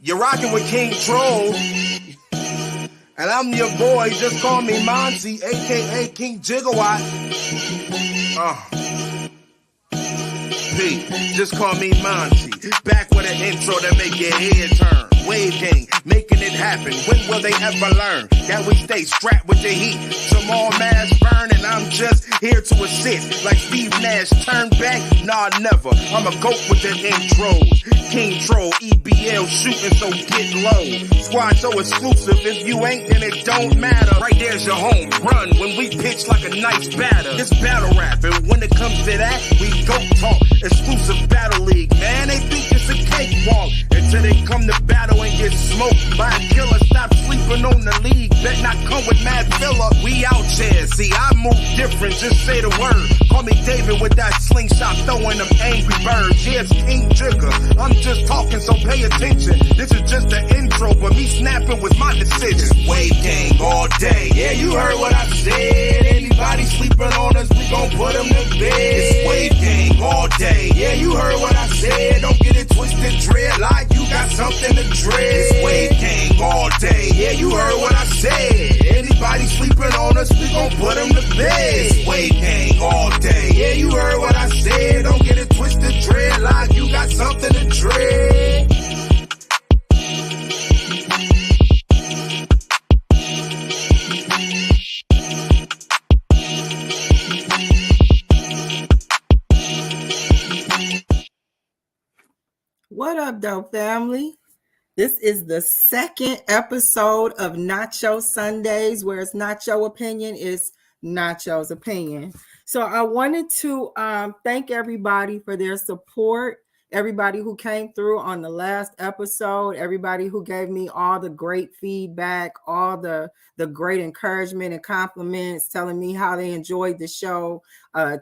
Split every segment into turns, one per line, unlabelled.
You're rocking with King Troll. And I'm your boy, just call me Monty, aka King Gigawatt. P, just call me Monty. Back with an intro that make your head turn. Wave gang, making it happen. When will they ever learn that we stay strapped with the heat? Some more mass burn, and I'm just here to assist. Like FiboNacci, turn back? Nah, never. I'm a goat with the intros. King Troll, EBL shooting, so get low. Squad so exclusive, if you ain't, then it don't matter. Right there's your home run when we pitch like a nice batter. This battle rap, and when it comes to that, we go talk. Exclusive battle league, man, they think it's a cakewalk. Until they come to battle and get smoked by a killer. Stop sleeping on the league, bet not come with mad filler. We out here, see I move different, just say the word. Call me David with that slingshot, throwing them angry birds. Yeah, it's King Jigger, I'm just talking, so pay attention. This is just the intro, but me snapping was my decision. Wave gang all day, yeah, you heard what I said. Anybody sleeping on us, we gon' put them to bed. It's wave gang all day, yeah, you heard what I said. Don't get it twisted, dread like you got something to dread. It's wave gang all day, yeah, you heard what I said. Anybody sleeping on us, we gon' put them to bed. It's wave gang all day, yeah, you heard what I said. Don't get it twisted, dread like you got something to dread.
What up, though, family? This is the second episode of Nacho Sundays, where it's Nacho opinion is Nacho's opinion. So I wanted to thank everybody for their support, everybody who came through on the last episode, everybody who gave me all the great feedback, all the great encouragement and compliments, telling me how they enjoyed the show,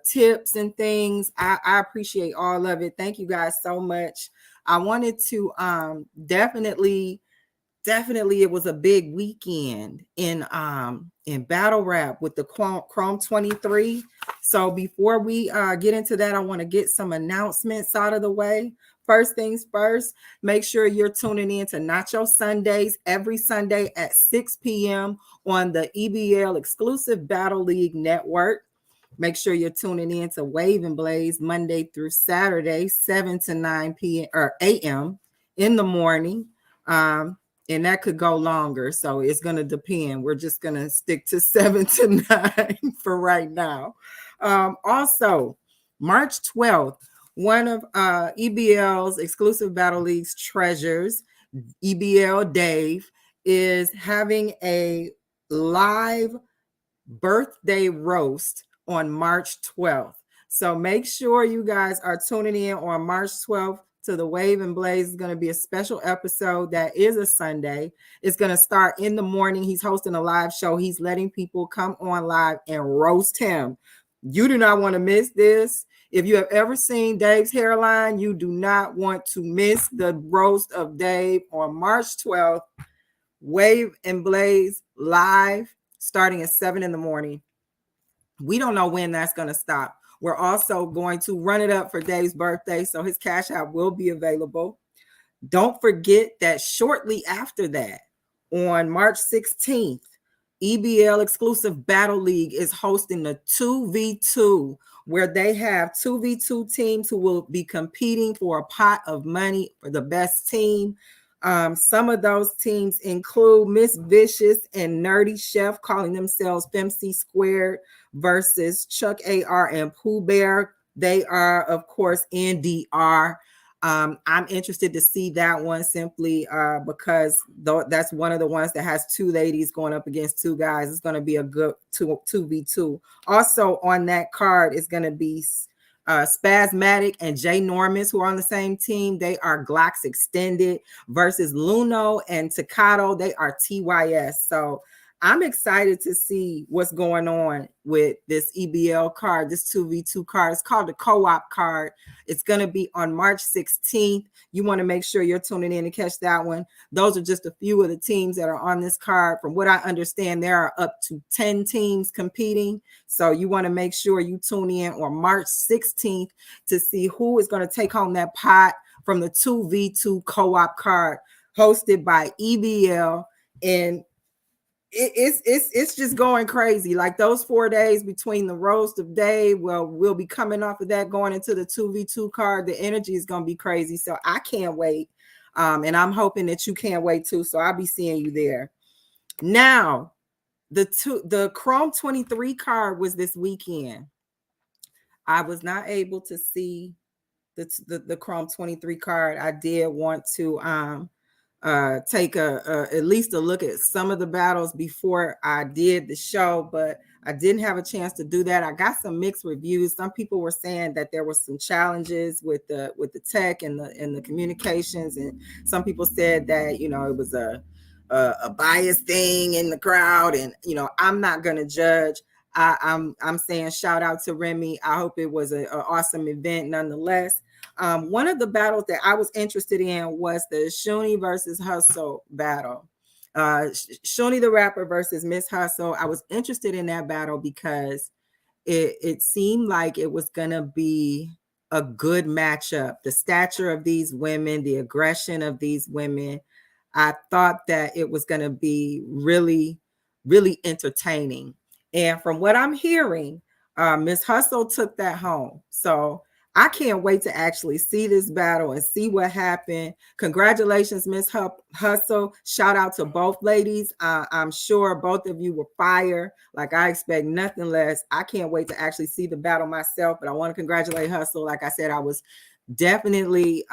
tips and things. I appreciate all of it. Thank you guys so much. I wanted to definitely it was a big weekend in battle rap with the Chrome 23. So before we get into that, I want to get some announcements out of the way. First things first, make sure you're tuning in to Nacho Sundays every Sunday at 6 p.m. on the EBL exclusive Battle League network. Make sure you're tuning in to Wave and Blaze Monday through Saturday, 7 to 9 p.m. or a.m. in the morning. And that could go longer. So it's going to depend. We're just going to stick to 7 to 9 for right now. Also, March 12th, one of EBL's exclusive Battle League's treasures, EBL Dave, is having a live birthday roast on March 12th. So make sure you guys are tuning in on March 12th to the Wave and Blaze. Is going to be a special episode that is a Sunday. It's going to start in the morning. He's hosting a live show. He's letting people come on live and roast him. You do not want to miss this. If you have ever seen Dave's hairline, you do not want to miss the roast of Dave on March 12th. Wave and Blaze live starting at 7 in the morning. We don't know when that's going to stop. We're also going to run it up for Dave's birthday, so his Cash App will be available. Don't forget that shortly after that, on March 16th, EBL exclusive Battle League is hosting the 2v2, where they have 2v2 teams who will be competing for a pot of money for the best team. Some of those teams include Miss Vicious and Nerdy Chef, calling themselves FemC Squared, versus Chuck AR and Pooh Bear. They are, of course, NDR. I'm interested to see that one simply because that's one of the ones that has two ladies going up against two guys. It's going to be a good 2v2. Also on that card is going to be Spasmatic and Jay Normus, who are on the same team. They are Glocks Extended versus Luno and Takato. They are TYS. So I'm excited to see what's going on with this EBL card, this 2v2 card. It's called the co-op card. It's going to be on March 16th. You want to make sure you're tuning in to catch that one. Those are just a few of the teams that are on this card. From what I understand, there are up to 10 teams competing. So you want to make sure you tune in on March 16th to see who is going to take home that pot from the 2v2 co-op card. hosted by EBL, and it's just going crazy. Like those 4 days between the roast of Dave, well, we'll be coming off of that going into the 2v2 card. The energy is going to be crazy, so I can't wait. And I'm hoping that you can't wait too, so I'll be seeing you there. Now, the Chrome 23 card was this weekend. I was not able to see the Chrome 23 card. I did want to take at least a look at some of the battles before I did the show, but I didn't have a chance to do that. I got some mixed reviews. Some people were saying that there were some challenges with the tech and the communications, and some people said that it was a bias thing in the crowd, and I'm not gonna judge. I'm saying shout out to Remy. I hope it was an awesome event nonetheless. One of the battles that I was interested in was the Shuni versus Hustle battle. Shuni the rapper versus Miss Hustle. I was interested in that battle because it seemed like it was gonna be a good matchup. The stature of these women, the aggression of these women. I thought that it was gonna be really, really entertaining. And from what I'm hearing, Miss Hustle took that home. So I can't wait to actually see this battle and see what happened. Congratulations, Miss Hustle. Shout out to both ladies. I'm sure both of you were fire. Like, I expect nothing less. I can't wait to actually see the battle myself, but I want to congratulate Hustle. Like I said, I was definitely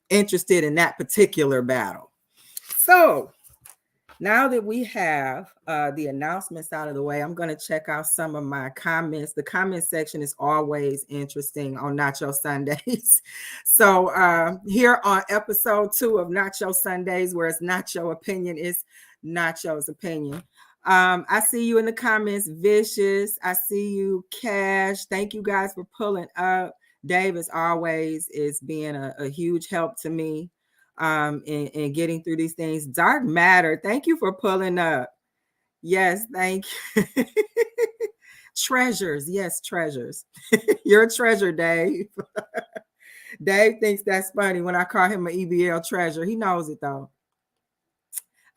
interested in that particular battle. So now that we have the announcements out of the way, I'm going to check out some of my comments. The comment section is always interesting on Nacho Sundays. So here on episode 2 of Nacho Sundays, where it's Nacho opinion, is Nacho's opinion. I see you in the comments, Vicious. I see you, Cash. Thank you guys for pulling up. Dave, as always, is being a huge help to me. In getting through these things. Dark Matter, thank you for pulling up. Yes, thank you. Treasures, yes, treasures. You're a treasure, Dave. Dave thinks that's funny when I call him an EBL treasure. He knows it though.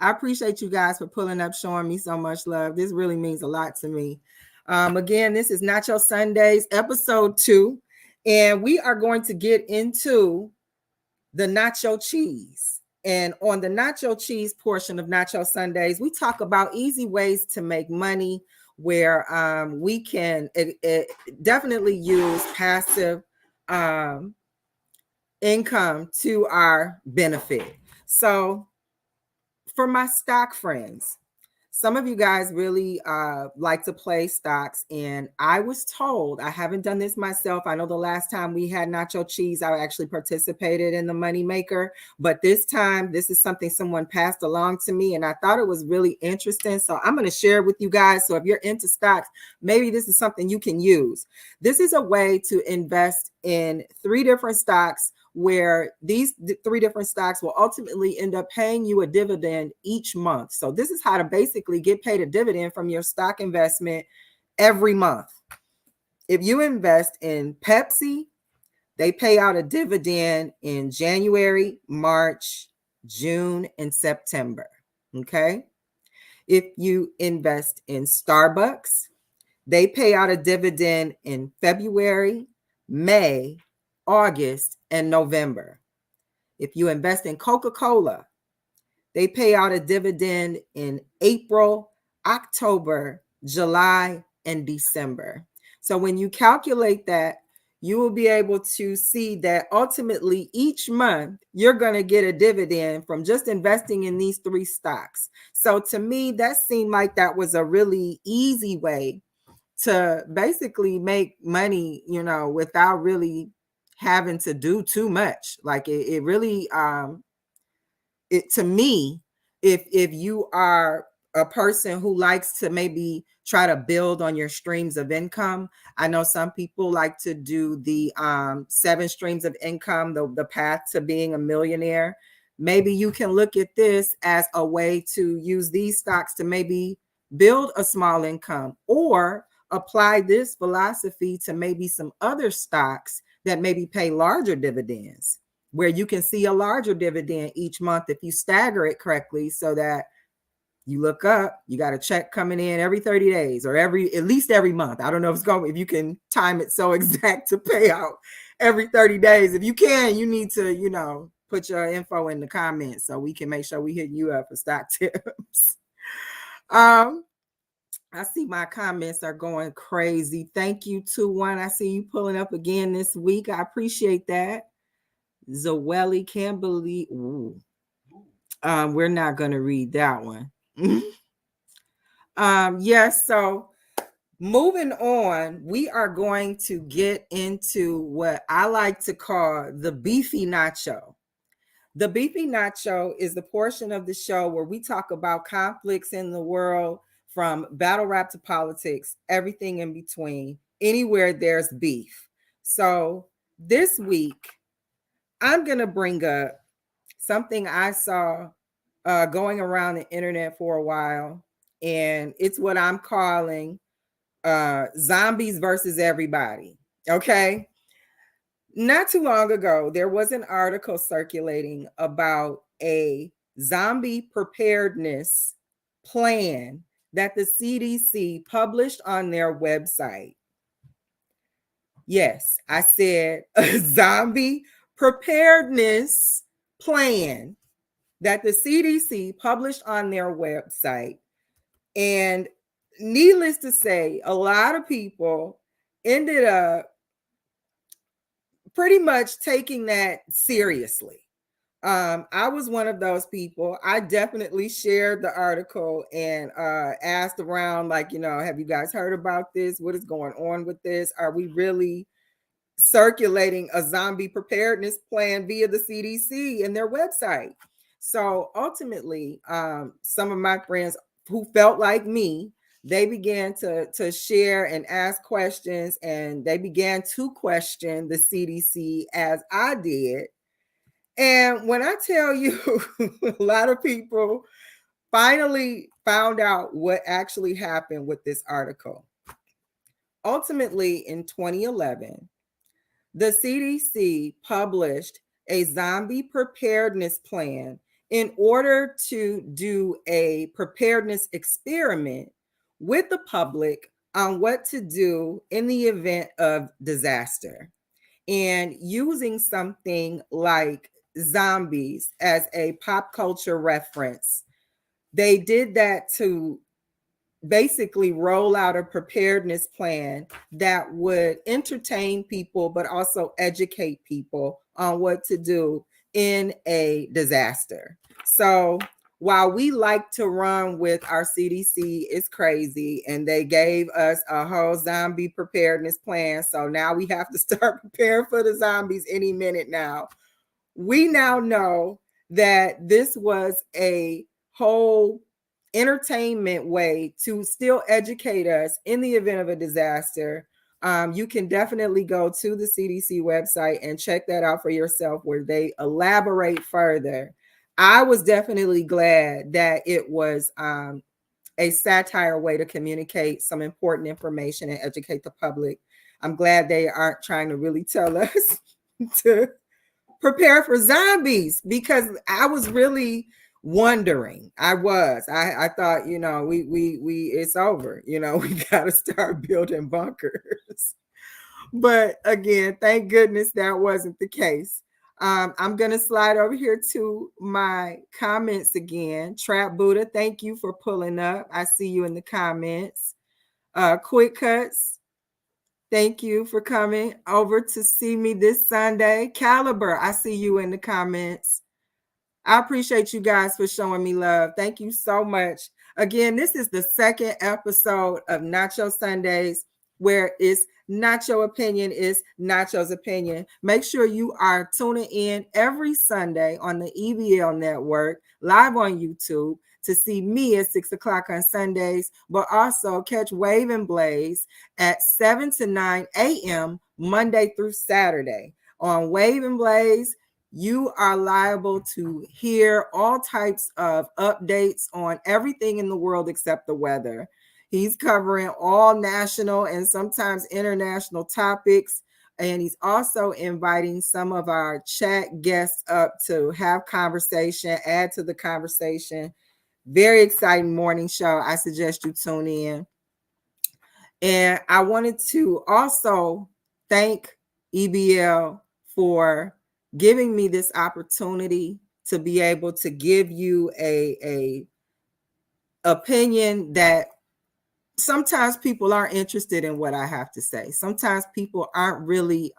I appreciate you guys for pulling up, showing me so much love. This really means a lot to me. Again, this is Nacho Sundays, episode 2, and we are going to get into the nacho cheese. And on the nacho cheese portion of Nacho Sundays, we talk about easy ways to make money where we can definitely use passive income to our benefit. So for my stock friends, some of you guys really like to play stocks, and I was told, I haven't done this myself. I know the last time we had nacho cheese, I actually participated in the money maker, but this time, this is something someone passed along to me, and I thought it was really interesting. So I'm going to share it with you guys. So if you're into stocks, maybe this is something you can use. This is a way to invest in 3 different stocks, where these 3 different stocks will ultimately end up paying you a dividend each month. So this is how to basically get paid a dividend from your stock investment every month. If you invest in Pepsi, they pay out a dividend in January, March, June, and September. Okay. If you invest in Starbucks, they pay out a dividend in February, May, August, and November. If you invest in Coca-Cola, they pay out a dividend in April, October, July, and December. So when you calculate that, you will be able to see that ultimately each month you're going to get a dividend from just investing in these 3 stocks. So to me, that seemed like that was a really easy way to basically make money, without really having to do too much. Like it really to me, if you are a person who likes to maybe try to build on your streams of income, I know some people like to do the 7 streams of income, the path to being a millionaire. Maybe you can look at this as a way to use these stocks to maybe build a small income, or apply this philosophy to maybe some other stocks that maybe pay larger dividends. where you can see a larger dividend each month if you stagger it correctly, so that you look up, you got a check coming in every 30 days or at least every month. I don't know if you can time it so exact to pay out every 30 days. If you can, you need to, put your info in the comments so we can make sure we hit you up for stock tips. I see my comments are going crazy. Thank you, 2-1. I see you pulling up again this week. I appreciate that. Zoelli can't believe. Ooh. We're not going to read that one. Yes, so moving on, we are going to get into what I like to call the beefy nacho. The beefy nacho is the portion of the show where we talk about conflicts in the world, from battle rap to politics, everything in between, anywhere there's beef. So this week, I'm going to bring up something I saw going around the internet for a while, and it's what I'm calling zombies versus everybody. Okay. Not too long ago, there was an article circulating about a zombie preparedness plan that the CDC published on their website. Yes, I said a zombie preparedness plan that the CDC published on their website. And needless to say, a lot of people ended up pretty much taking that seriously. I was one of those people. I definitely shared the article and asked around, like, have you guys heard about this? What is going on with this? Are we really circulating a zombie preparedness plan via the CDC and their website? So ultimately, some of my friends who felt like me, they began to share and ask questions, and they began to question the CDC as I did. And when I tell you, a lot of people finally found out what actually happened with this article. Ultimately, in 2011, the CDC published a zombie preparedness plan in order to do a preparedness experiment with the public on what to do in the event of disaster, and using something like zombies as a pop culture reference. They did that to basically roll out a preparedness plan that would entertain people, but also educate people on what to do in a disaster. So while we like to run with our CDC is crazy, and they gave us a whole zombie preparedness plan, so now we have to start preparing for the zombies any minute now. We now know that this was a whole entertainment way to still educate us in the event of a disaster. You can definitely go to the CDC website and check that out for yourself, where they elaborate further. I was definitely glad that it was a satire way to communicate some important information and educate the public. I'm glad they aren't trying to really tell us to prepare for zombies, because I was really wondering. I thought, we it's over. We got to start building bunkers. But again, thank goodness that wasn't the case. I'm going to slide over here to my comments again. Trap Buddha, thank you for pulling up. I see you in the comments. Quick Cuts, thank you for coming over to see me this Sunday. Caliber, I see you in the comments. I appreciate you guys for showing me love. Thank you so much. Again, this is the second episode of Nacho Sundays, where it's Nacho opinion is Nacho's opinion. Make sure you are tuning in every Sunday on the EBL network, live on YouTube, to see me at 6 o'clock on Sundays, but also catch Wave and Blaze at 7 to 9 a.m. Monday through Saturday. On Wave and Blaze, you are liable to hear all types of updates on everything in the world except the weather. He's covering all national and sometimes international topics. And he's also inviting some of our chat guests up to have conversation, add to the conversation. Very exciting morning show. I suggest you tune in. And I wanted to also thank EBL for giving me this opportunity to be able to give you a opinion that sometimes people aren't interested in what I have to say. Sometimes people aren't really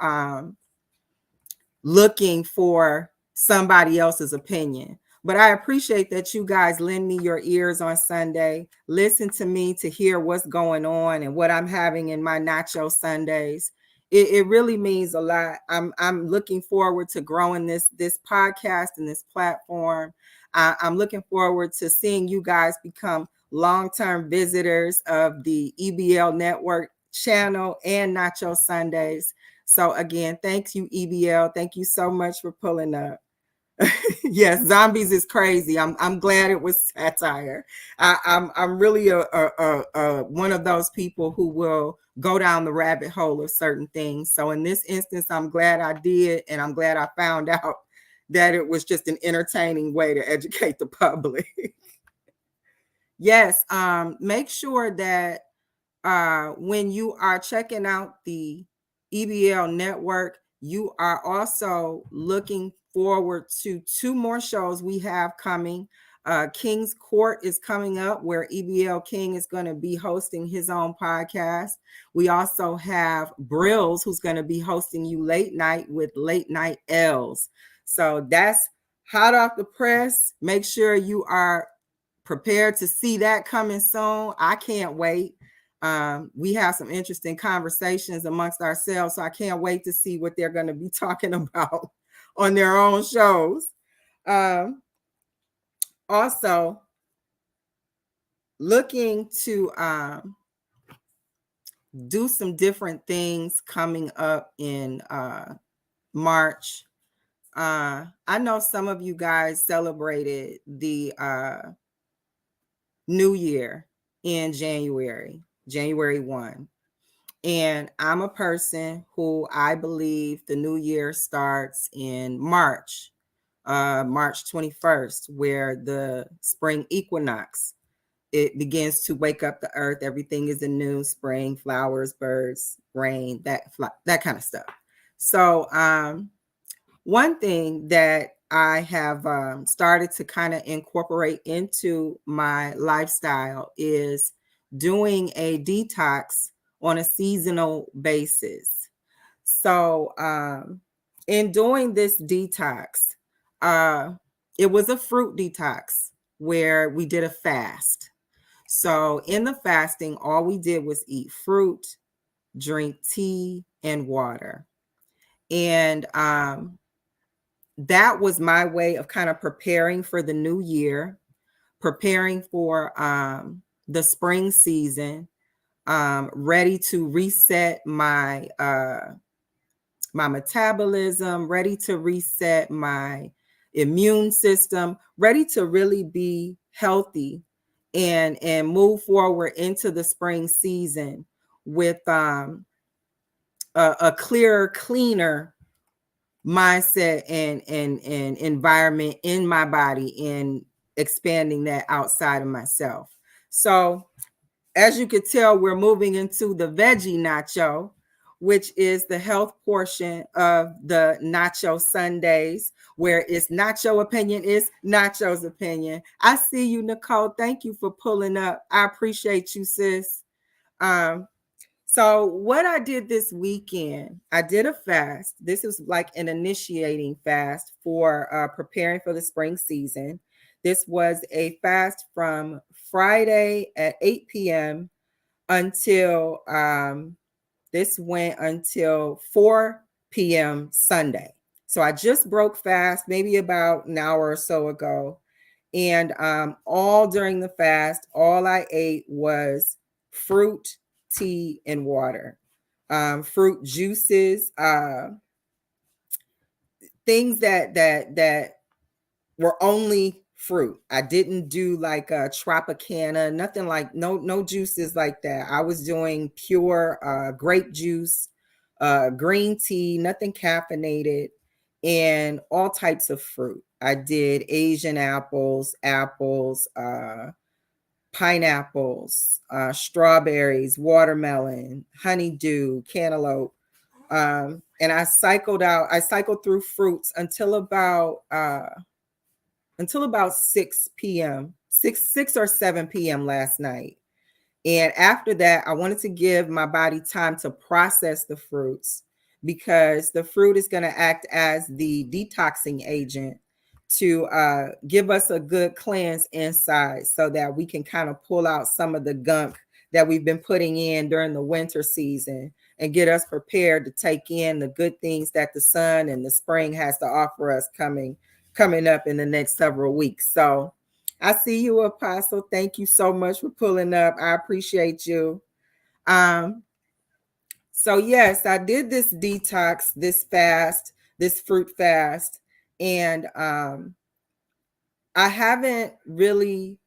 looking for somebody else's opinion. But I appreciate that you guys lend me your ears on Sunday. Listen to me to hear what's going on and what I'm having in my Nacho Sundays. It really means a lot. I'm looking forward to growing this podcast and this platform. I'm looking forward to seeing you guys become long-term visitors of the EBL Network channel and Nacho Sundays. So again, thanks you, EBL. Thank you so much for pulling up. Yes, zombies is crazy. I'm glad it was satire. I'm really a one of those people who will go down the rabbit hole of certain things. So in this instance, I'm glad I did, and I'm glad I found out that it was just an entertaining way to educate the public. Yes, make sure that when you are checking out the EBL network, you are also looking forward to 2 more shows we have coming. King's Court is coming up, where EBL King is going to be hosting his own podcast. We also have Brills, who's going to be hosting you late night with Late Night L's. So that's hot off the press. Make sure you are prepared to see that coming soon. I can't wait. We have some interesting conversations amongst ourselves, so I can't wait to see what they're going to be talking about on their own shows. Also, looking to do some different things coming up in March. I know some of you guys celebrated the New Year in January 1. And I'm a person who I believe the new year starts in March 21st, where the spring equinox, it begins to wake up the earth. Everything is anew: spring, flowers, birds, rain, that kind of stuff. So one thing that I have started to kind of incorporate into my lifestyle is doing a detox on a seasonal basis. So in doing this detox, it was a fruit detox where we did a fast. So in the fasting, all we did was eat fruit, drink tea, and water. And that was my way of kind of preparing for the new year, preparing for the spring season, ready to reset my my metabolism, ready to reset my immune system, ready to really be healthy and move forward into the spring season with a clearer, cleaner mindset and environment in my body, and expanding that outside of myself. So as you could tell, we're moving into the veggie nacho, which is the health portion of the Nacho Sundays, where it's Nacho opinion is Nacho's opinion. I see you, Nicole. Thank you for pulling up. I appreciate you, sis. So what I did this weekend, I did a fast. This is like an initiating fast for preparing for the spring season. This was a fast from Friday at 8 p.m. until this went until 4 p.m. Sunday. So I just broke fast maybe about an hour or so ago. And all during the fast, all I ate was fruit, tea, and water. Fruit juices, things that were only fruit. I didn't do like a Tropicana, nothing like no juices like that. I was doing pure grape juice, green tea, nothing caffeinated, and all types of fruit. I did Asian apples, pineapples, strawberries, watermelon, honeydew, cantaloupe. And I cycled through fruits until about 6 p.m., 6 or 7 p.m. last night. And after that, I wanted to give my body time to process the fruits because the fruit is going to act as the detoxing agent to give us a good cleanse inside so that we can kind of pull out some of the gunk that we've been putting in during the winter season and get us prepared to take in the good things that the sun and the spring has to offer us coming up in the next several weeks. So I see you, Apostle. Thank you so much for pulling up. I appreciate you. So yes, I did this detox, this fast, this fruit fast, and I haven't really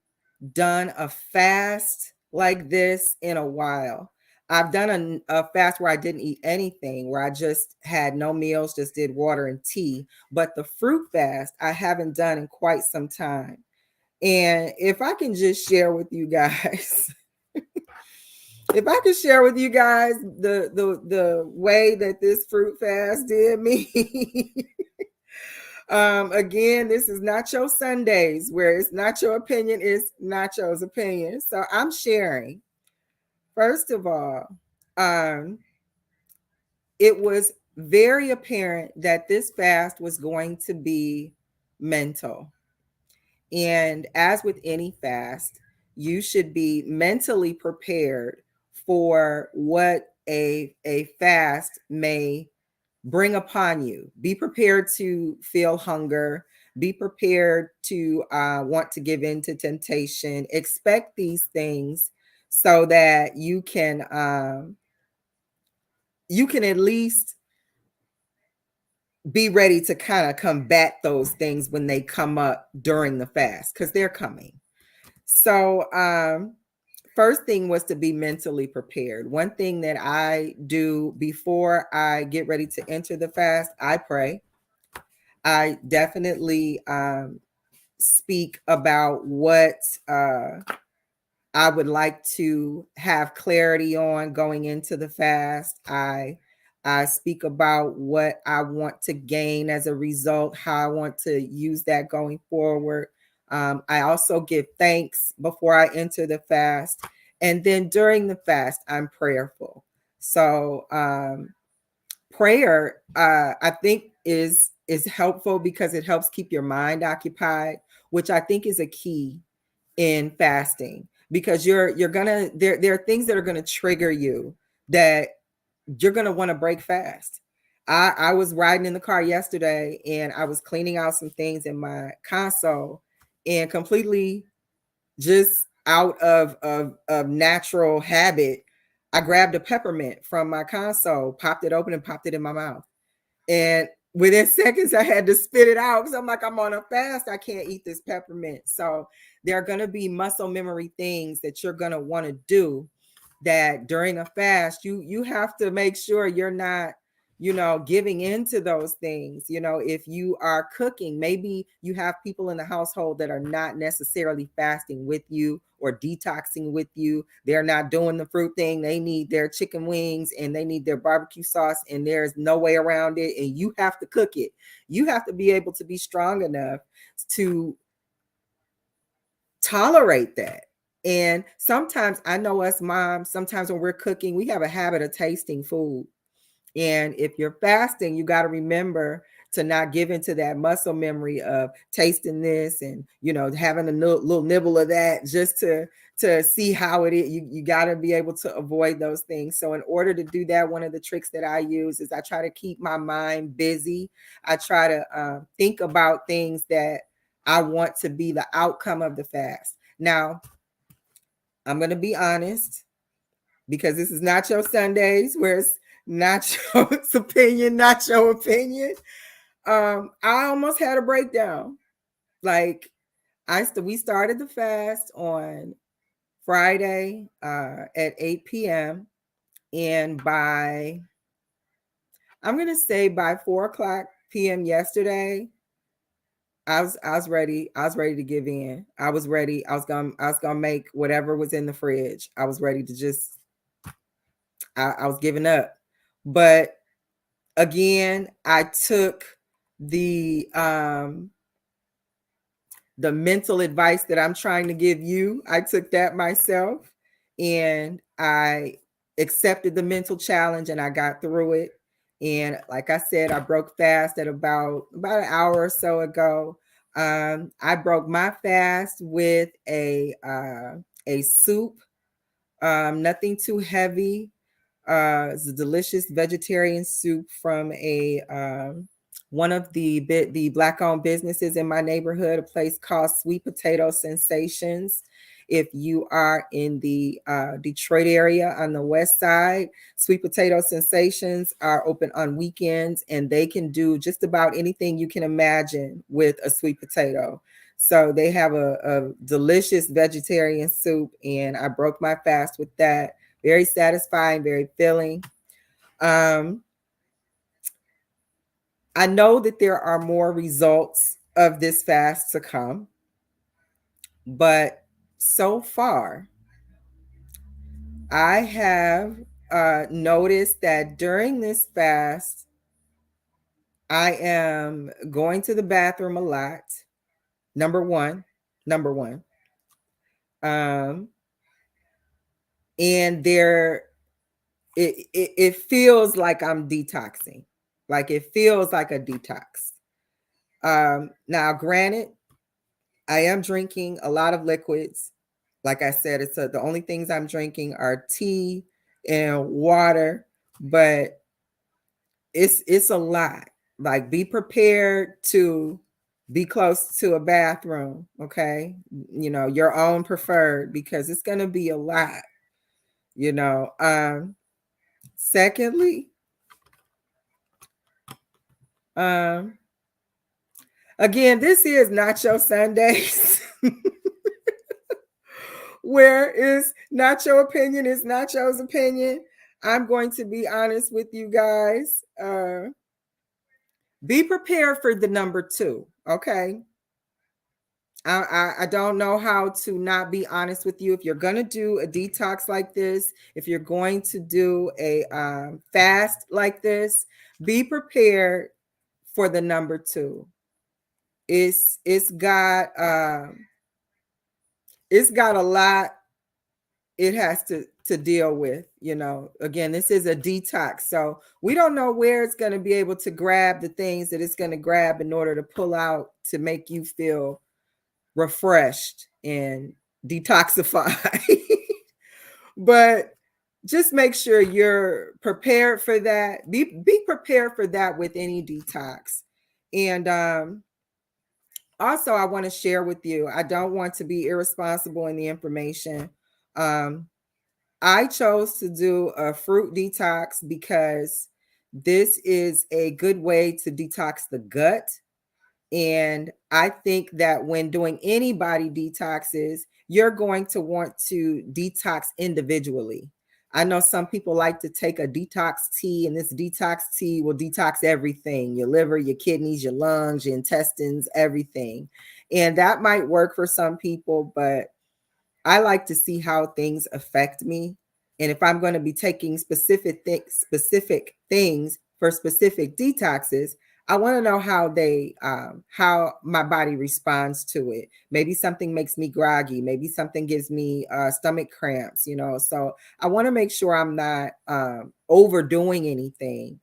done a fast like this in a while. I've done a fast where I didn't eat anything, where I just had no meals, just did water and tea. But the fruit fast, I haven't done in quite some time. And if I can just share with you guys, if I could share with you guys the way that this fruit fast did me. Again, this is Nacho Sundays, where it's not your opinion, it's Nacho's opinion. So I'm sharing. First of all, it was very apparent that this fast was going to be mental. And as with any fast, you should be mentally prepared for what a fast may bring upon you. Be prepared to feel hunger. Be prepared to want to give in to temptation. Expect these things so that you can at least be ready to kind of combat those things when they come up during the fast, because they're coming. So first thing was to be mentally prepared. One thing that I do before I get ready to enter the fast, I pray. I definitely speak about what I would like to have clarity on going into the fast. I speak about what I want to gain as a result, how I want to use that going forward. I also give thanks before I enter the fast. And then during the fast, I'm prayerful. So prayer, I think is helpful because it helps keep your mind occupied, which I think is a key in fasting, because you're gonna there are things that are gonna trigger you that you're gonna want to break fast. I was riding in the car yesterday and I was cleaning out some things in my console, and completely just out of natural habit, I grabbed a peppermint from my console, popped it open, and popped it in my mouth. And within seconds, I had to spit it out because I'm like, I'm on a fast. I can't eat this peppermint. So there are going to be muscle memory things that you're going to want to do that during a fast, you have to make sure you're not, giving into those things. If you are cooking, maybe you have people in the household that are not necessarily fasting with you or detoxing with you. They're not doing the fruit thing. They need their chicken wings and they need their barbecue sauce, and there's no way around it. And you have to cook it. You have to be able to be strong enough to tolerate that. And sometimes, I know us moms, sometimes when we're cooking, we have a habit of tasting food. And if you're fasting, you got to remember to not give into that muscle memory of tasting this and, having a little nibble of that just to see how it is. You got to be able to avoid those things. So in order to do that, one of the tricks that I use is I try to keep my mind busy. I try to think about things that I want to be the outcome of the fast. Now, I'm going to be honest, because this is Nacho Sundays, where it's Nacho's opinion, not your opinion. I almost had a breakdown. Like we started the fast on Friday at 8 p.m. and by I'm gonna say by 4 o'clock p.m. yesterday, I was ready. I was ready to give in. I was ready. I was gonna make whatever was in the fridge. I was ready to just I was giving up. But again, I took the um the mental advice that I'm trying to give you. I took that myself and I accepted the mental challenge and I got through it. And like I said, I broke fast at about an hour or so ago. I broke my fast with a soup, nothing too heavy. It's a delicious vegetarian soup from a one of the black-owned businesses in my neighborhood, a place called Sweet Potato Sensations. If you are in the Detroit area on the west side, Sweet Potato Sensations are open on weekends, and they can do just about anything you can imagine with a sweet potato. So they have a delicious vegetarian soup, and I broke my fast with that. Very satisfying, very filling. Um, I know that there are more results of this fast to come, but so far, I have noticed that during this fast, I am going to the bathroom a lot. Number one, number one. Um, and it feels like I'm detoxing, like it feels like a detox. Now, granted, I am drinking a lot of liquids. Like I said, the only things I'm drinking are tea and water, but it's a lot. Like, be prepared to be close to a bathroom, okay? Your own preferred, because it's going to be a lot, you know. Secondly, um again, this is Nacho Sundays. Where is Nacho opinion is Nacho's opinion. I'm going to be honest with you guys. Be prepared for the number two. Okay. I don't know how to not be honest with you. If you're going to do a detox like this, if you're going to do a fast like this, be prepared for the number two. It's got a lot it has to deal with. Again, this is a detox, so we don't know where it's going to be able to grab the things that it's going to grab in order to pull out to make you feel refreshed and detoxified. But just make sure you're prepared for that. Be prepared for that with any detox. And also, I want to share with you, I don't want to be irresponsible in the information. I chose to do a fruit detox because this is a good way to detox the gut. And I think that when doing any body detoxes, you're going to want to detox individually. I know some people like to take a detox tea, and this detox tea will detox everything: your liver, your kidneys, your lungs, your intestines, everything. And that might work for some people, but I like to see how things affect me. And if I'm going to be taking specific things for specific detoxes, I want to know how my body responds to it. Maybe something makes me groggy. Maybe something gives me stomach cramps. So I want to make sure I'm not overdoing anything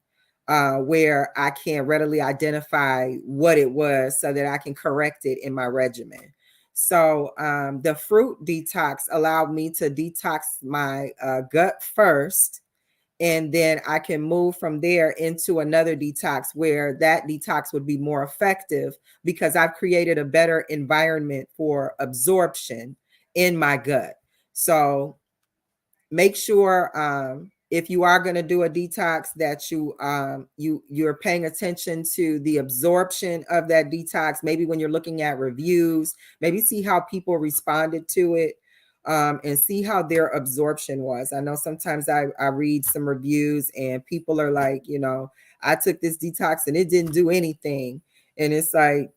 where I can readily identify what it was, so that I can correct it in my regimen. So the fruit detox allowed me to detox my gut first, and then I can move from there into another detox where that detox would be more effective, because I've created a better environment for absorption in my gut. So make sure if you are going to do a detox that you're paying attention to the absorption of that detox. Maybe when you're looking at reviews, maybe see how people responded to it, and see how their absorption was. I know sometimes I read some reviews and people are like, I took this detox and it didn't do anything. And it's like,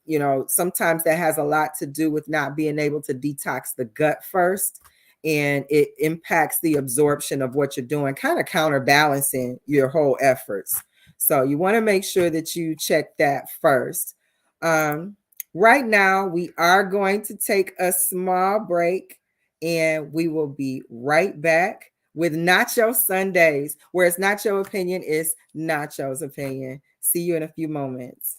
sometimes that has a lot to do with not being able to detox the gut first. And it impacts the absorption of what you're doing, kind of counterbalancing your whole efforts. So you want to make sure that you check that first. Right now, we are going to take a small break and we will be right back with Nacho Sundays, where it's Nacho opinion is Nacho's opinion. See you in a few moments.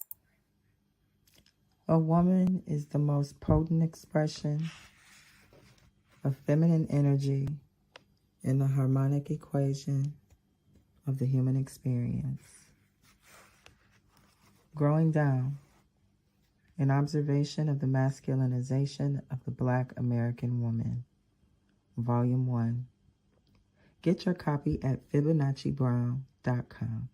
A woman is the most potent expression of feminine energy in the harmonic equation of the human experience. Growing down, an observation of the masculinization of the Black American woman, Volume 1. Get your copy at FiboNacciBrown.com.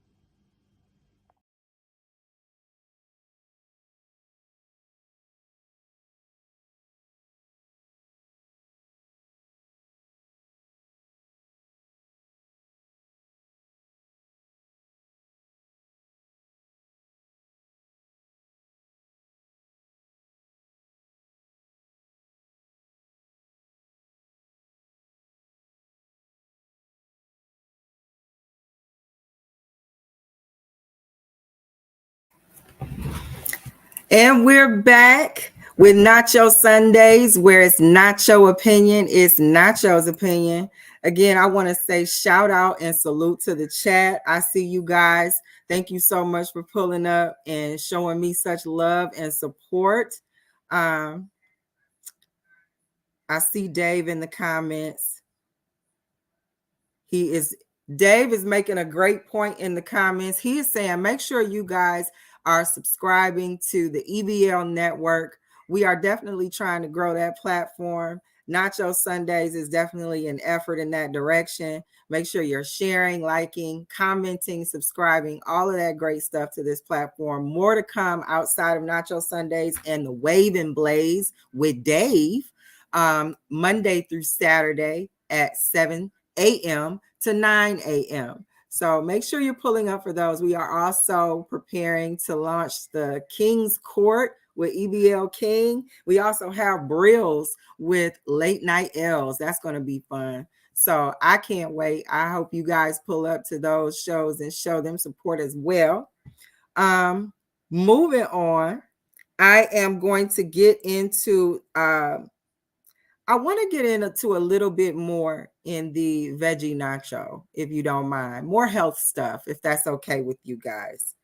And we're back with Nacho Sundays, where it's Nacho opinion, it's Nacho's opinion. Again, I want to say shout out and salute to the chat. I see you guys. Thank you so much for pulling up and showing me such love and support. I see Dave in the comments. Dave is making a great point in the comments. He is saying, make sure you guys are subscribing to the EBL network. We are definitely trying to grow that platform. Nacho Sundays is definitely an effort in that direction. Make sure you're sharing, liking, commenting, subscribing, all of that great stuff to this platform. More to come outside of Nacho Sundays and the Wave and Blaze with Dave, Monday through Saturday at 7 a.m. to 9 a.m. So make sure you're pulling up for those. We are also preparing to launch the King's Court with EBL King. We also have Brills with Late Night L's. That's going to be fun. So I can't wait. I hope you guys pull up to those shows and show them support as well. Moving on, I am going to get into I want to get into a little bit more in the veggie nacho, if you don't mind. More health stuff, if that's okay with you guys.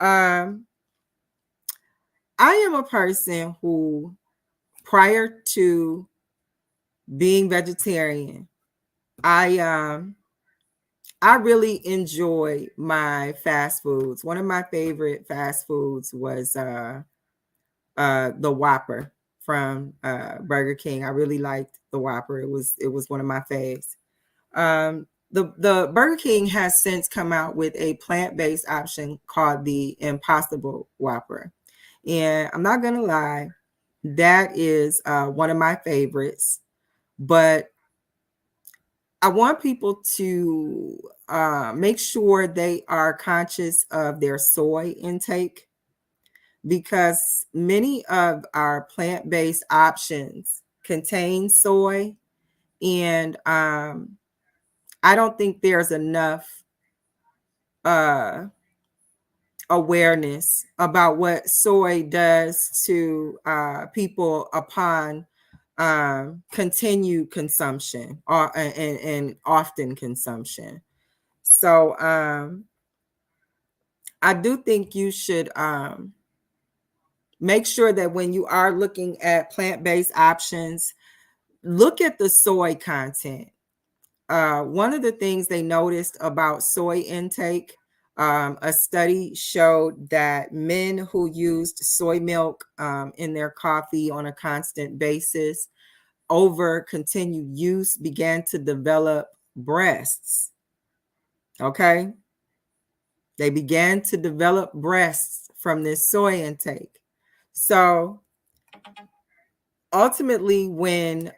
I am a person who, prior to being vegetarian, I really enjoy my fast foods. One of my favorite fast foods was the Whopper from Burger King. I really liked the Whopper. It was one of my faves. The Burger King has since come out with a plant-based option called the Impossible Whopper. And I'm not going to lie, that is one of my favorites. But I want people to make sure they are conscious of their soy intake, because many of our plant-based options contain soy, and I don't think there's enough awareness about what soy does to people upon continued consumption and often consumption. So I do think you should make sure that when you are looking at plant-based options, look at the soy content. One of the things they noticed about soy intake, a study showed that men who used soy milk in their coffee on a constant basis over continued use began to develop breasts. Okay. They began to develop breasts from this soy intake. So ultimately, when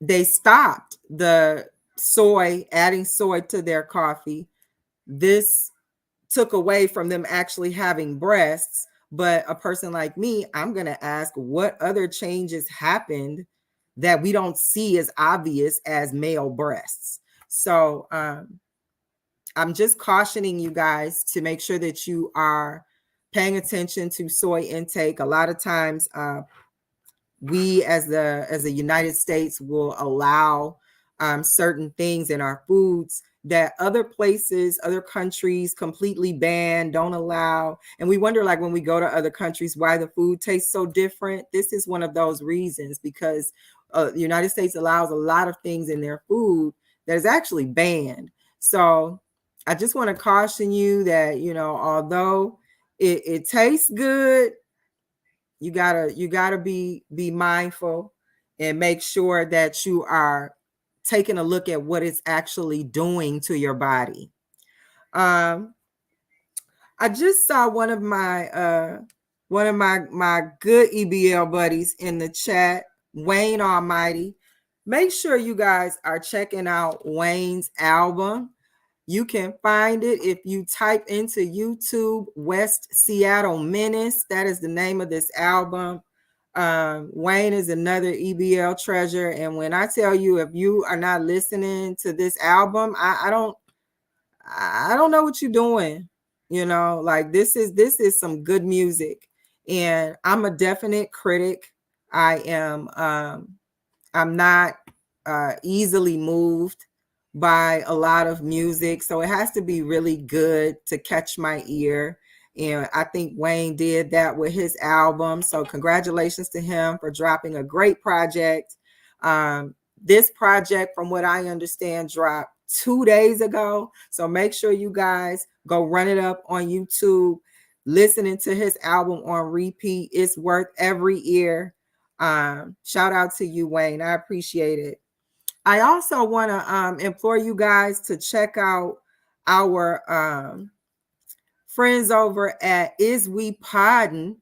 they stopped the adding soy to their coffee, this took away from them actually having breasts. But a person like me, I'm going to ask what other changes happened that we don't see as obvious as male breasts. So I'm just cautioning you guys to make sure that you are paying attention to soy intake. A lot of times we as the United States will allow certain things in our foods that other places, other countries completely ban, don't allow. And we wonder, like, when we go to other countries, why the food tastes so different. This is one of those reasons, because the United States allows a lot of things in their food that is actually banned. So I just want to caution you that, although it tastes good, you gotta be mindful and make sure that you are taking a look at what it's actually doing to your body. I just saw one of my good EBL buddies in the chat, Wayne Almighty. Make sure you guys are checking out Wayne's album. You can find it if you type into YouTube West Seattle Menace. That is the name of this album. Wayne is another EBL treasure. And when I tell you, if you are not listening to this album, I don't know what you're doing. Like this is some good music. And I'm a definite critic. I'm not easily moved by a lot of music. So it has to be really good to catch my ear. And I think Wayne did that with his album. So congratulations to him for dropping a great project. This project, from what I understand, dropped 2 days ago. So make sure you guys go run it up on YouTube, listening to his album on repeat. It's worth every ear. Shout out to you, Wayne. I appreciate it. I also want to implore you guys to check out our friends over at Is We Poddin'.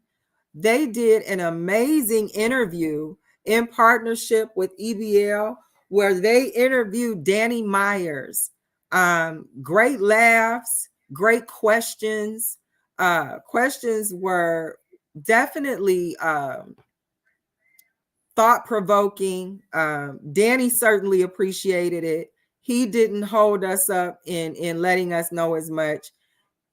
They did an amazing interview in partnership with EBL where they interviewed Danny Myers. Great laughs, great questions. Questions were definitely thought-provoking. Danny certainly appreciated it. He didn't hold us up in letting us know as much.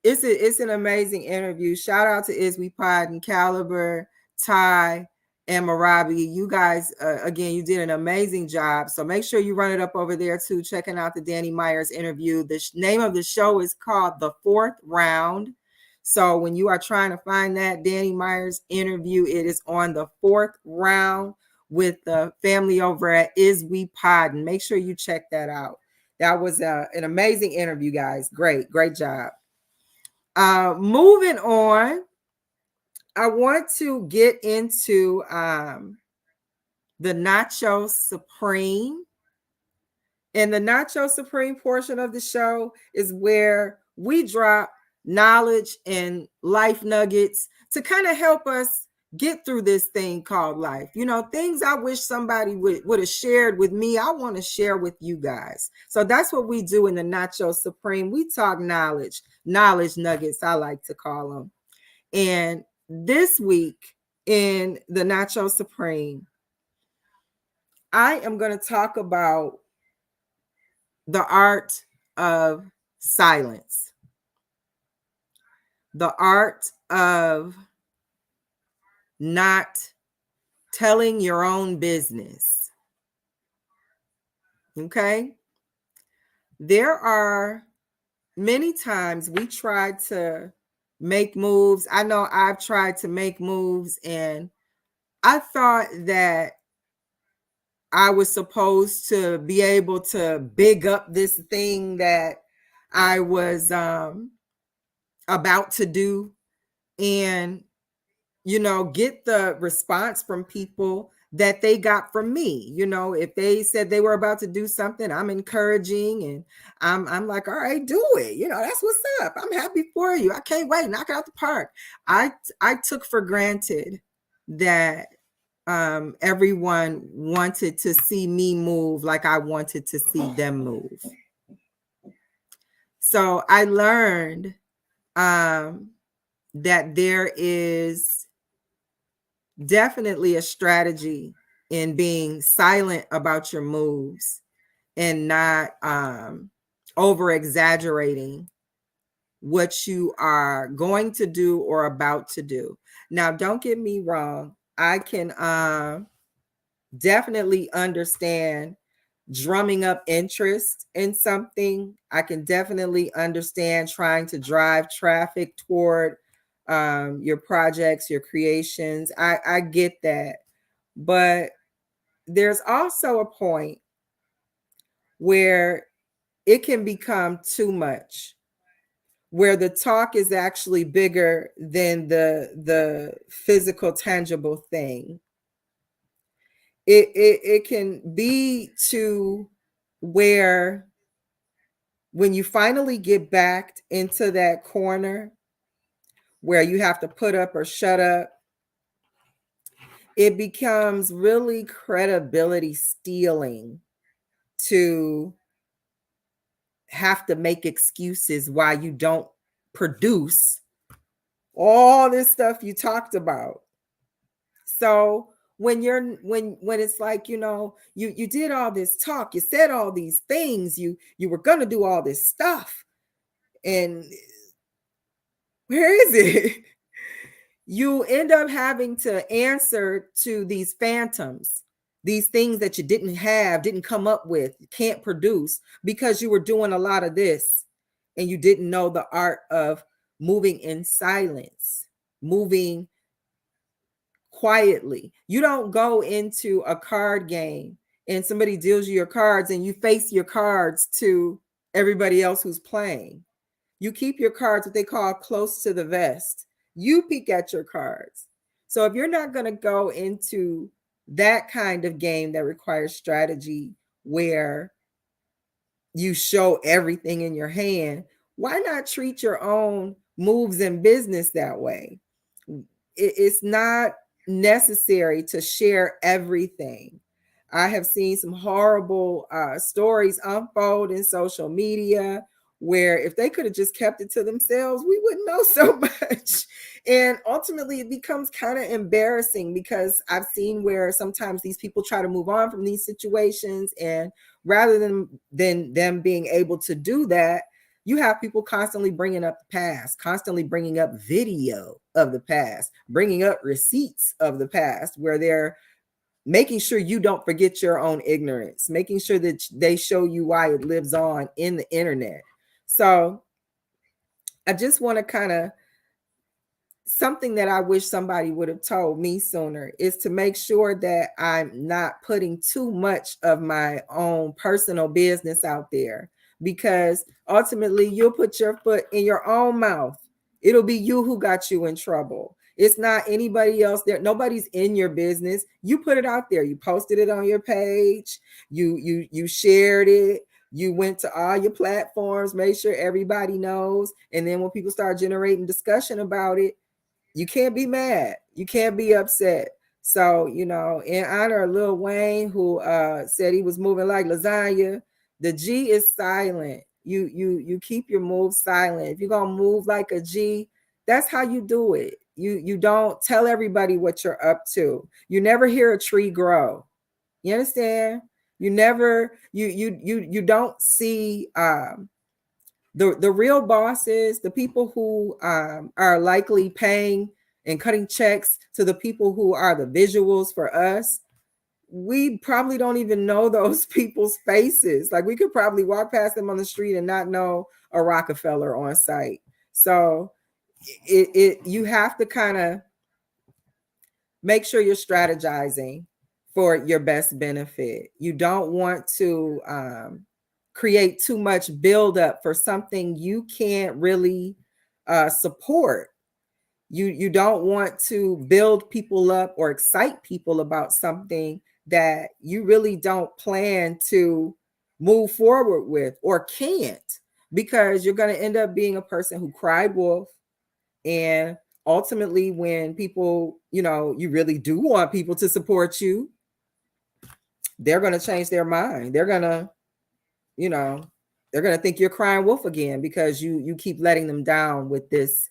It's an amazing interview. Shout out to Is We Pod and Caliber, Ty, and Marabi. You guys, again, you did an amazing job. So make sure you run it up over there too, checking out the Danny Myers interview. The name of the show is called The Fourth Round. So when you are trying to find that Danny Myers interview, it is on The Fourth Round with the family over at Is We Pod. And make sure you check that out. That was an amazing interview, guys. Great job. Moving on, I want to get into the Nacho Supreme. And the Nacho Supreme portion of the show is where we drop knowledge and life nuggets to kind of help us get through this thing called life. Things I wish somebody would have shared with me, I want to share with you guys. So that's what we do in the Nacho Supreme. We talk knowledge nuggets, I like to call them. And this week in the Nacho Supreme, I am going to talk about the art of silence, the art of not telling your own business. Okay? There are many times we try to make moves. I know I've tried to make moves, and I thought that I was supposed to be able to big up this thing that I was about to do and, get the response from people that they got from me. If they said they were about to do something, I'm encouraging and I'm like, all right, do it. That's what's up. I'm happy for you. I can't wait. Knock it out the park. I took for granted that everyone wanted to see me move like I wanted to see them move. So I learned that there is definitely a strategy in being silent about your moves and not over exaggerating what you are going to do or about to do. Now, don't get me wrong. I can definitely understand drumming up interest in something. I can definitely understand trying to drive traffic toward your projects, your creations. I get that. But there's also a point where it can become too much, where the talk is actually bigger than the physical tangible thing. It can be to where when you finally get backed into that corner where you have to put up or shut up, it becomes really credibility stealing to have to make excuses why you don't produce all this stuff you talked about. So when it's like, you did all this talk, you said all these things, you were gonna do all this stuff, and where is it? You end up having to answer to these phantoms, these things that you didn't come up with, you can't produce because you were doing a lot of this and you didn't know the art of moving in silence, moving quietly. You don't go into a card game and somebody deals you your cards and you face your cards to everybody else who's playing. You keep your cards, what they call close to the vest. You peek at your cards. So if you're not going to go into that kind of game that requires strategy where you show everything in your hand, why not treat your own moves in business that way? It's not necessary to share everything. I have seen some horrible stories unfold in social media where if they could have just kept it to themselves, we wouldn't know so much. And ultimately, it becomes kind of embarrassing because I've seen where sometimes these people try to move on from these situations, and rather than them being able to do that, you have people constantly bringing up the past, constantly bringing up video of the past, bringing up receipts of the past, where they're making sure you don't forget your own ignorance, making sure that they show you why it lives on in the internet. So I just want to kind of, something that I wish somebody would have told me sooner is to make sure that I'm not putting too much of my own personal business out there, because ultimately you'll put your foot in your own mouth. It'll be you who got you in trouble. It's not anybody else there. Nobody's in your business. You put it out there. You posted it on your page. You shared it. You went to all your platforms, made sure everybody knows. And then when people start generating discussion about it, you can't be mad. You can't be upset. So, in honor of Lil Wayne, who said he was moving like lasagna, the G is silent. You keep your moves silent. If you're gonna move like a G, that's how you do it. You don't tell everybody what you're up to. You never hear a tree grow. You understand? You never you don't see the real bosses, the people who are likely paying and cutting checks to the people who are the visuals for us. We probably don't even know those people's faces. Like, we could probably walk past them on the street and not know a Rockefeller on site. So you have to kind of make sure you're strategizing for your best benefit. You don't want to create too much buildup for something you can't really support. You don't want to build people up or excite people about something that you really don't plan to move forward with or can't, because you're going to end up being a person who cried wolf. And ultimately, when people, you really do want people to support you, they're going to change their mind. They're going to, they're going to think you're crying wolf again because you keep letting them down with this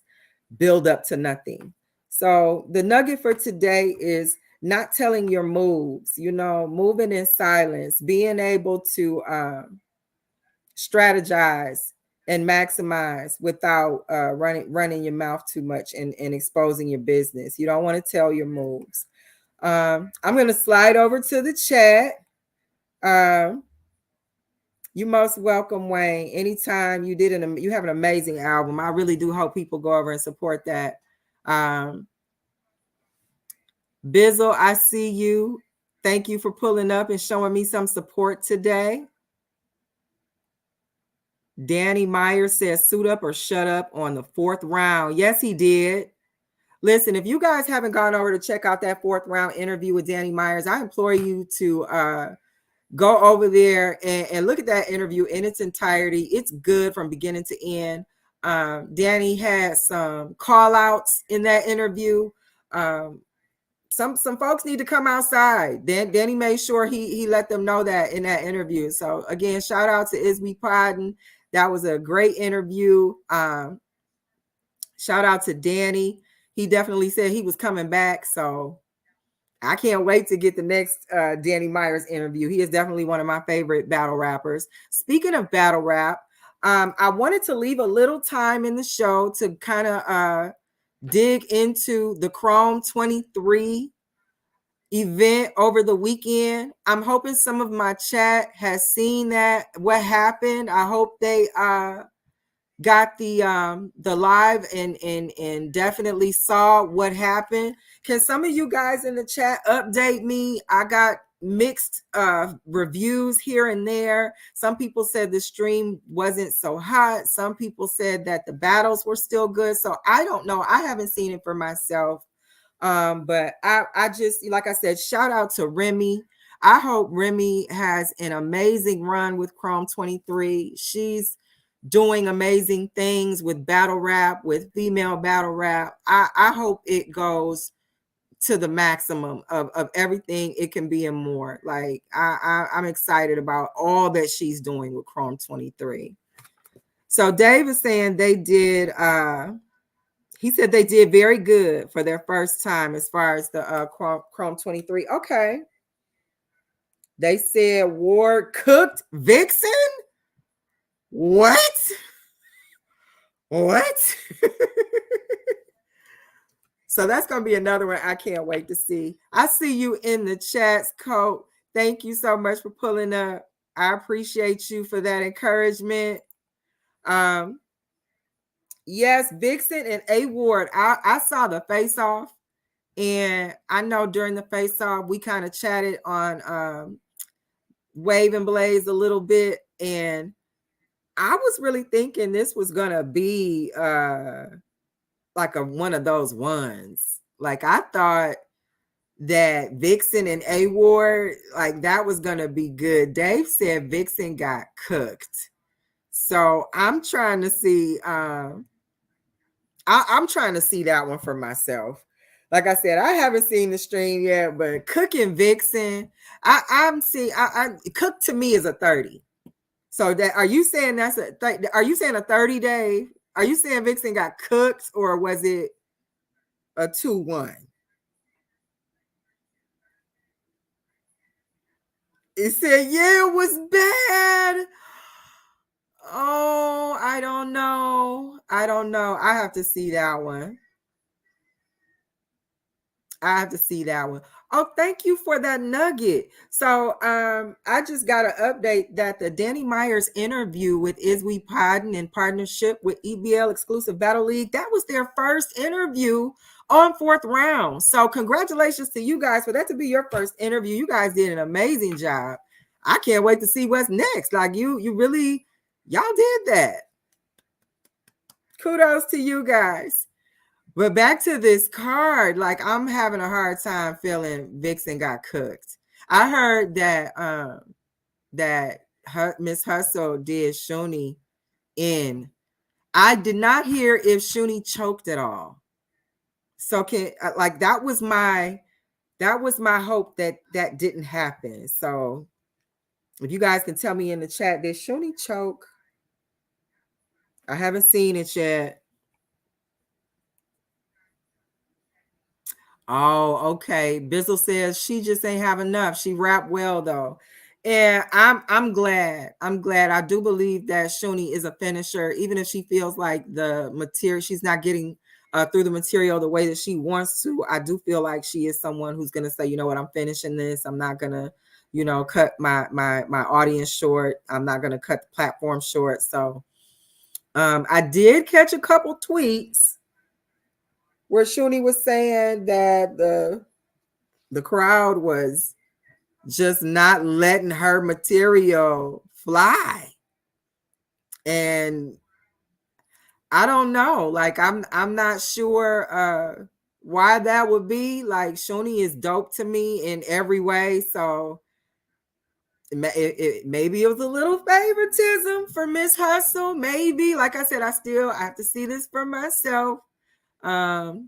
build up to nothing. So the nugget for today is not telling your moves, moving in silence, being able to strategize and maximize without running your mouth too much and exposing your business. You don't want to tell your moves. I'm going to slide over to the chat. You most welcome, Wayne. Anytime you have an amazing album. I really do hope people go over and support that. Bizzle, I see you. Thank you for pulling up and showing me some support today. Danny Myers says, suit up or shut up on the 4th round. Yes, he did. Listen, if you guys haven't gone over to check out that 4th round interview with Danny Myers, I implore you to go over there and look at that interview in its entirety. It's good from beginning to end. Danny had some call outs in that interview. Some folks need to come outside. Danny made sure he let them know that in that interview. So again, shout out to Isby Podden. That was a great interview. Shout out to Danny. He definitely said he was coming back. So I can't wait to get the next Danny Myers interview. He is definitely one of my favorite battle rappers. Speaking of battle rap, I wanted to leave a little time in the show to kind of dig into the Chrome 23 event over the weekend. I'm hoping some of my chat has seen that, what happened. I hope they got the live and definitely saw what happened. Can some of you guys in the chat update me? I got mixed reviews here and there. Some people said the stream wasn't so hot. Some people said that the battles were still good. So I don't know. I haven't seen it for myself. But I just, like I said, shout out to Remy. I hope Remy has an amazing run with Chrome 23. She's doing amazing things with battle rap, with female battle rap. I hope it goes to the maximum of everything it can be and more. Like I'm excited about all that she's doing with Chrome 23. So Dave is saying they did he said they did very good for their first time as far as the Chrome 23. Okay. They said Ward cooked Vixen? What? So that's going to be another one I can't wait to see. I see you in the chats, Coach. Thank you so much for pulling up. I appreciate you for that encouragement. Yes, Vixen and A Ward. I saw the face off, and I know during the face off we kind of chatted on Wave and Blaze a little bit, and I was really thinking this was gonna be like one of those ones. Like I thought that Vixen and A Ward, like that was gonna be good. Dave said Vixen got cooked, so I'm trying to see. I'm trying to see that one for myself. Like I said, I haven't seen the stream yet, but cooking Vixen, I'm seeing. Cook to me is a 30. So that are you saying that's are you saying a 30 day? Are you saying Vixen got cooked or was it a 2-1? It said, yeah, it was bad. Oh, I don't know. I have to see that one. Oh, thank you for that nugget. So I just got an update that the Danny Myers interview with Isby Podden in partnership with EBL Exclusive Battle League, that was their first interview on 4th round. So congratulations to you guys for that to be your first interview. You guys did an amazing job. I can't wait to see what's next. Like you really, y'all did that. Kudos to you guys. But back to this card, like I'm having a hard time feeling Vixen got cooked. I heard that Miss Hustle did Shuni in. I did not hear if Shuni choked at all. So that was my hope that didn't happen. So if you guys can tell me in the chat, did Shuni choke? I haven't seen it yet. Oh, okay. Bizzle says she just ain't have enough. She rapped well though. And I'm glad. I'm glad. I do believe that Shuni is a finisher, even if she feels like the material, she's not getting through the material the way that she wants to. I do feel like she is someone who's gonna say, you know what, I'm finishing this. I'm not gonna, cut my audience short. I'm not gonna cut the platform short. So I did catch a couple tweets where Shuni was saying that the crowd was just not letting her material fly. And I don't know, like I'm not sure why that would be. Like Shuni is dope to me in every way, so maybe it was a little favoritism for Miss Hustle. Maybe, like I said, I have to see this for myself. Surreal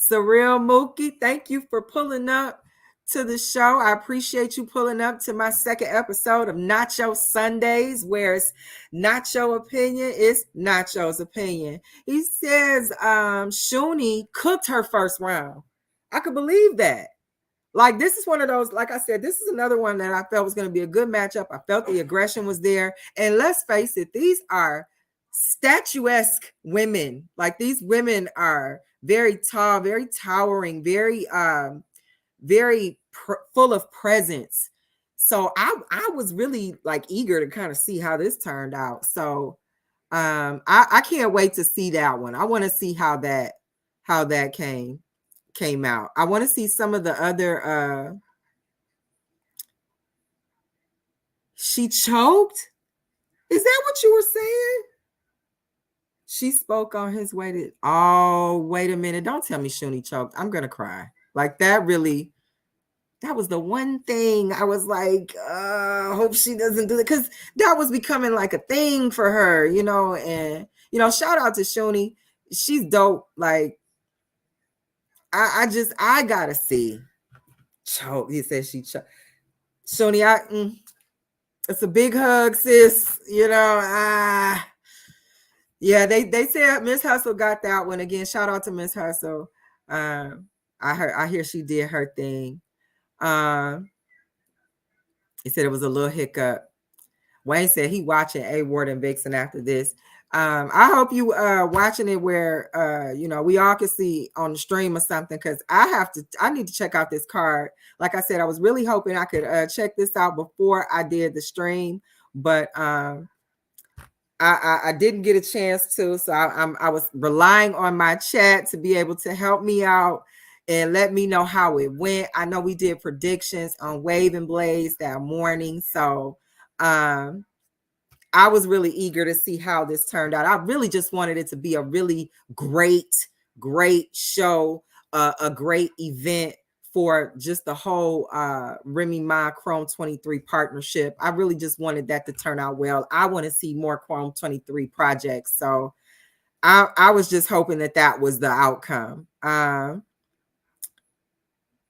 Mookie, thank you for pulling up to the show. I appreciate you pulling up to my second episode of Nacho Sundays, where it's Nacho opinion is Nacho's opinion. He says Shuni cooked her first round. I could believe that. Like, this is one of those, like I said, this is another one that I felt was going to be a good matchup. I felt the aggression was there. And let's face it, these are statuesque women. Like, these women are very tall, very towering, very full of presence. So I was really like eager to kind of see how this turned out. So I can't wait to see that one. I want to see how that came out. I want to see some of the other she choked. Is that what you were saying? She spoke on his way to. Oh, wait a minute. Don't tell me Shuni choked. I'm going to cry. Like, that was the one thing I was like, I hope she doesn't do it. Because that was becoming like a thing for her, and, shout out to Shuni. She's dope. Like, I got to see. Choke. He said she choked. Shuni, it's a big hug, sis. Yeah, they said Miss Hustle got that one again. Shout out to Miss Hustle. I hear she did her thing. He said it was a little hiccup. Wayne said he watching A Ward and Vixen after this. I hope you watching it where we all can see on the stream or something, because I need to check out this card. Like I said, I was really hoping I could check this out before I did the stream, but I didn't get a chance to, so I was relying on my chat to be able to help me out and let me know how it went. I know we did predictions on Wave and Blaze that morning, so I was really eager to see how this turned out. I really just wanted it to be a really great show, a great event for just the whole Remy Ma Chrome 23 partnership. I really just wanted that to turn out well. I want to see more Chrome 23 projects. So I was just hoping that was the outcome.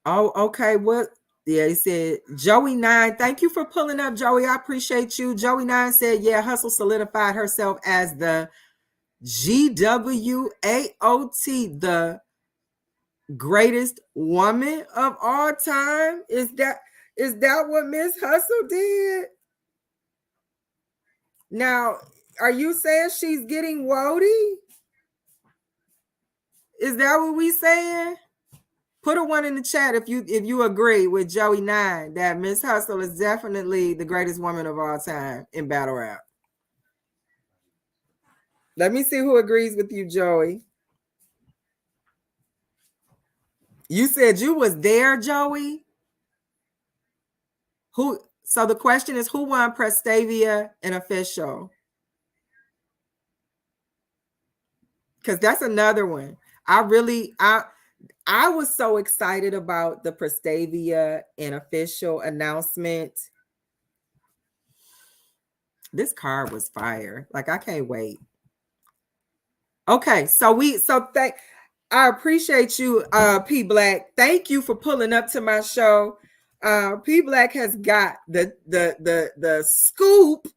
Okay. What? Yeah, he said, Joey 9, thank you for pulling up, Joey. I appreciate you. Joey 9 said, yeah, Hustle solidified herself as the GWAOT, the greatest woman of all time. Is that what Miss Hustle did? Now, are you saying she's getting woody? Is that what we saying? Put a one in the chat if you agree with Joey 9 that Miss Hustle is definitely the greatest woman of all time in battle rap. Let me see who agrees with you, Joey. You said you was there, Joey. So the question is, who won Prestavia and Official? Because that's another one. I was so excited about the Prestavia and Official announcement. This card was fire. Like, I can't wait. Okay, so I appreciate you, P Black. Thank you for pulling up to my show. P Black has got the scoop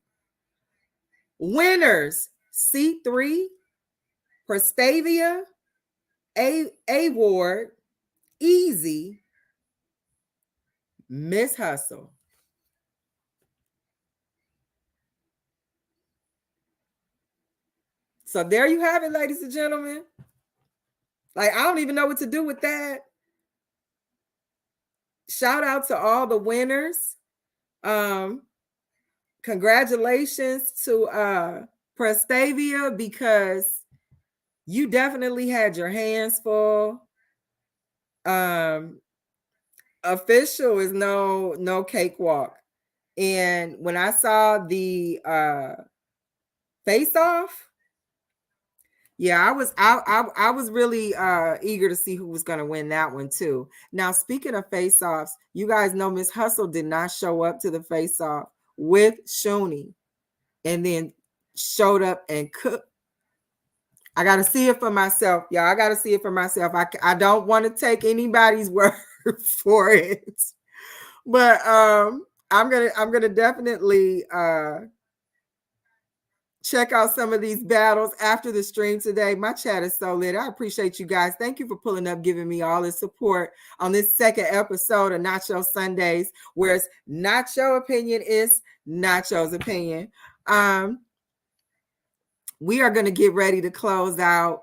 winners C3, Prestavia, A Ward, Easy, Miss Hustle. So there you have it, ladies and gentlemen. Like, I don't even know what to do with that. Shout out to all the winners. Congratulations to Prestavia, because you definitely had your hands full. Official is no cakewalk. And when I saw the face off, yeah, I was really eager to see who was going to win that one too. Now, speaking of face offs, you guys know Miss Hustle did not show up to the face off with Shuni, and then showed up and cooked. I got to see it for myself, y'all. I got to see it for myself. I don't want to take anybody's word for it, but I'm gonna definitely check out some of these battles after the stream today. My chat is so lit. I appreciate you guys. Thank you for pulling up, giving me all the support on this second episode of Nacho Sundays, where it's Nacho opinion is Nacho's opinion. We are going to get ready to close out.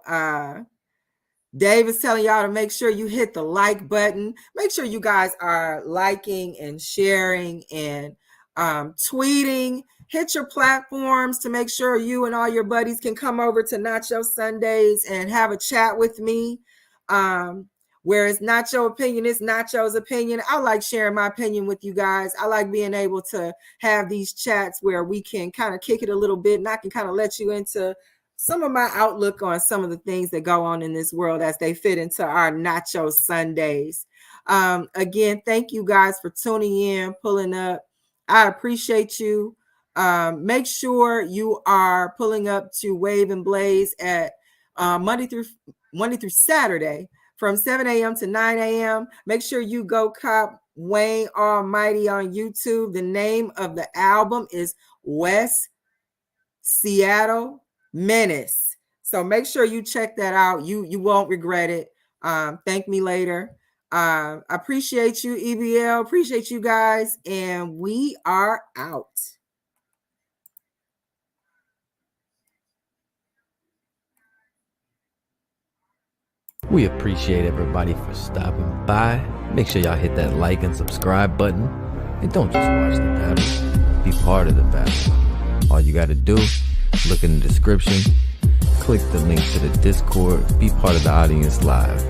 Dave is telling y'all to make sure you hit the like button. Make sure you guys are liking and sharing and tweeting. Hit your platforms to make sure you and all your buddies can come over to Nacho Sundays and have a chat with me. Whereas Nacho opinion is Nacho's opinion. I like sharing my opinion with you guys. I like being able to have these chats where we can kind of kick it a little bit, and I can kind of let you into some of my outlook on some of the things that go on in this world as they fit into our Nacho Sundays. Again, thank you guys for tuning in, pulling up. I appreciate you. Make sure you are pulling up to Wave and Blaze at Monday through Saturday from 7 a.m. to 9 a.m. Make sure you go cop Wayne Almighty on YouTube. The name of the album is West Seattle Menace. So make sure you check that out. You won't regret it. Thank me later. I appreciate you, EBL. Appreciate you guys. And we are out.
We appreciate everybody for stopping by. Make sure y'all hit that like and subscribe button. And don't just watch the battle. Be part of the battle. All you got to do, look in the description, click the link to the Discord, be part of the audience live.